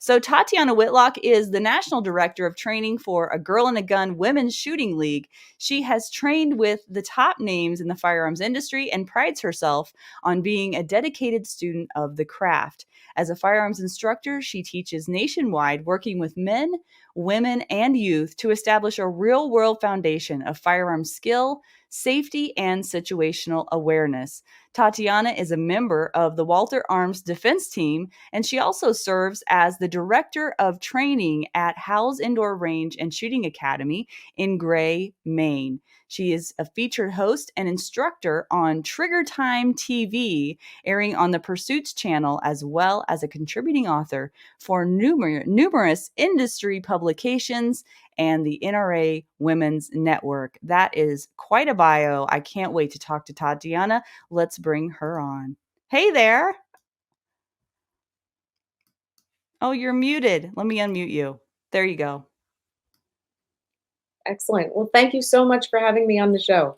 So Tatiana Whitlock is the National Director of Training for a Girl and a Gun Women's Shooting League. She has trained with the top names in the firearms industry and prides herself on being a dedicated student of the craft. As a firearms instructor, she teaches nationwide, working with men, women, and youth to establish a real-world foundation of firearms skill, safety, and situational awareness. Tatiana is a member of the Walter Arms Defense Team, and she also serves as the Director of Training at Howell's Indoor Range and Shooting Academy in Gray, Maine. She is a featured host and instructor on Trigger Time TV, airing on the Pursuits channel, as well as a contributing author for numerous industry publications and the NRA Women's Network. That is quite a bio. I can't wait to talk to Tatiana. Let's bring her on. Hey there. Oh, you're muted. Let me unmute you. There you go. Excellent. Well, thank you so much for having me on the show.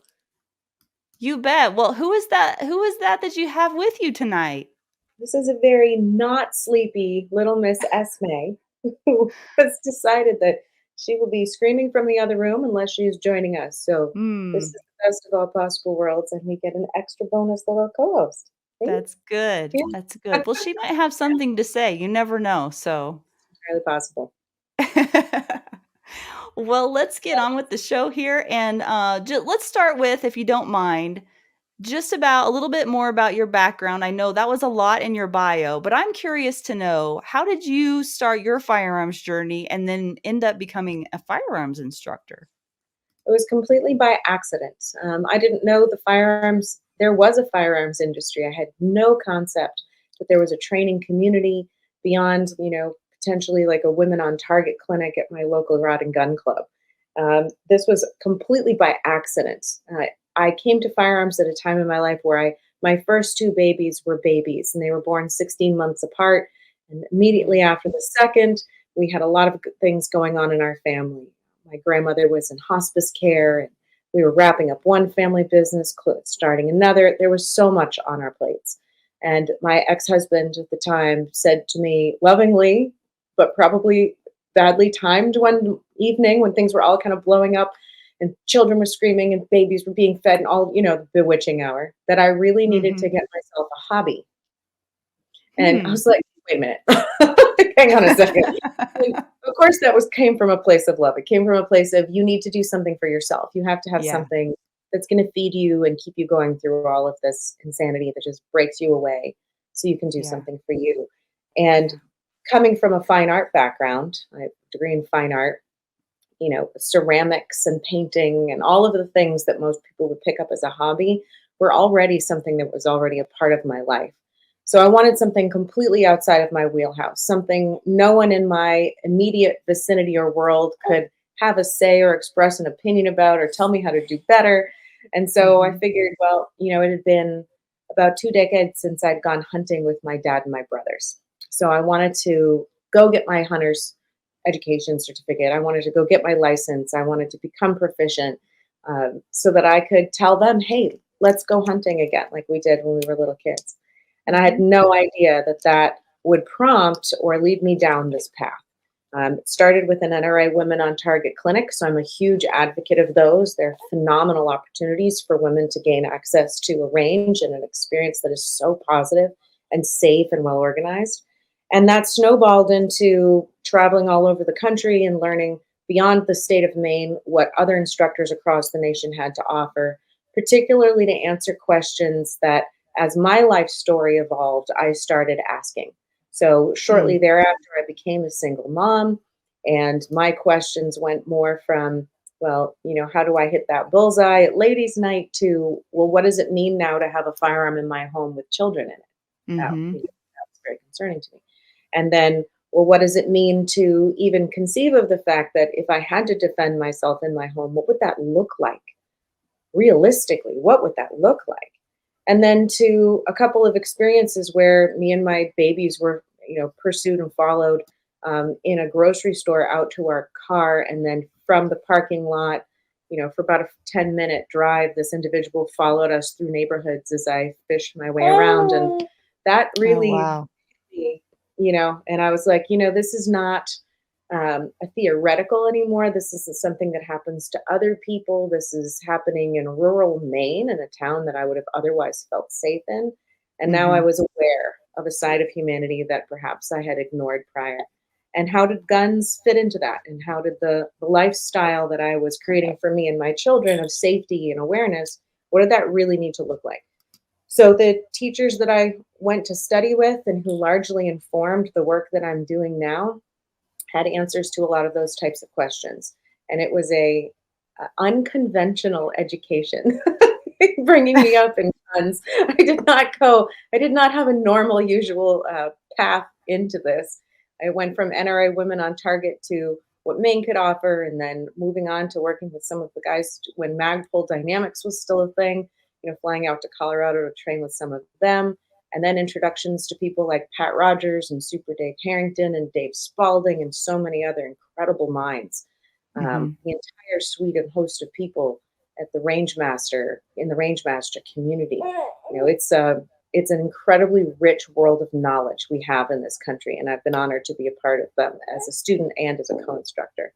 You bet. Well, who is that that you have with you tonight? This is a very not sleepy little Miss Esme who has decided that she will be screaming from the other room unless she is joining us. So this is the best of all possible worlds, and we get an extra bonus little co-host. That's good. Yeah. That's good. Well, she might have something to say. You never know. So It's entirely possible. Well, let's get on with the show here. And let's start with, if you don't mind, just about a little bit more about your background. I know that was a lot in your bio, but I'm curious to know, how did you start your firearms journey and then end up becoming a firearms instructor? It was completely by accident. I didn't know there was a firearms industry. I had no concept that there was a training community beyond, potentially like a women on target clinic at my local rod and gun club. This was completely by accident. I came to firearms at a time in my life where my first two babies were babies, and they were born 16 months apart. And immediately after the second, we had a lot of things going on in our family. My grandmother was in hospice care, and we were wrapping up one family business, starting another. There was so much on our plates. And my ex-husband at the time said to me lovingly, but probably badly timed, one evening when things were all kind of blowing up and children were screaming and babies were being fed and all, the bewitching hour, that I really needed to get myself a hobby. And I was like, wait a minute, hang on a second. Of course, came from a place of love. It came from a place of, you need to do something for yourself. You have to have something that's going to feed you and keep you going through all of this insanity that just breaks you away, so you can do something for you. And coming from a fine art background, I have a degree in fine art, ceramics and painting and all of the things that most people would pick up as a hobby were already something that was already a part of my life. So I wanted something completely outside of my wheelhouse, something no one in my immediate vicinity or world could have a say or express an opinion about or tell me how to do better. And so I figured, well, it had been about 2 decades since I'd gone hunting with my dad and my brothers. So I wanted to go get my hunter's education certificate. I wanted to go get my license. I wanted to become proficient so that I could tell them, hey, let's go hunting again, like we did when we were little kids. And I had no idea that would prompt or lead me down this path. It started with an NRA Women on Target clinic, so I'm a huge advocate of those. They're phenomenal opportunities for women to gain access to a range and an experience that is so positive and safe and well organized. And that snowballed into traveling all over the country and learning beyond the state of Maine what other instructors across the nation had to offer, particularly to answer questions that, as my life story evolved, I started asking. So shortly thereafter, I became a single mom, and my questions went more from, well, how do I hit that bullseye at ladies' night, to, well, what does it mean now to have a firearm in my home with children in it? That was very concerning to me. And then, well, what does it mean to even conceive of the fact that if I had to defend myself in my home, what would that look like? Realistically, what would that look like? And then to a couple of experiences where me and my babies were, pursued and followed in a grocery store out to our car. And then from the parking lot, for about a 10-minute drive, this individual followed us through neighborhoods as I fished my way around. And that really And I was like, this is not a theoretical anymore. This is something that happens to other people. This is happening in rural Maine, in a town that I would have otherwise felt safe in. And now I Mhm. was aware of a side of humanity that perhaps I had ignored prior. And how did guns fit into that? And how did the lifestyle that I was creating for me and my children of safety and awareness, what did that really need to look like? So the teachers that I went to study with and who largely informed the work that I'm doing now had answers to a lot of those types of questions. And it was a unconventional education, bringing me up in guns. I did not have a normal, usual path into this. I went from NRA Women on Target to what Maine could offer, and then moving on to working with some of the guys when Magpul Dynamics was still a thing, flying out to Colorado to train with some of them, and then introductions to people like Pat Rogers and Super Dave Harrington and Dave Spalding and so many other incredible minds. Mhm. The entire suite and host of people at the Rangemaster in the Rangemaster community. It's an incredibly rich world of knowledge we have in this country, and I've been honored to be a part of them as a student and as a co-instructor.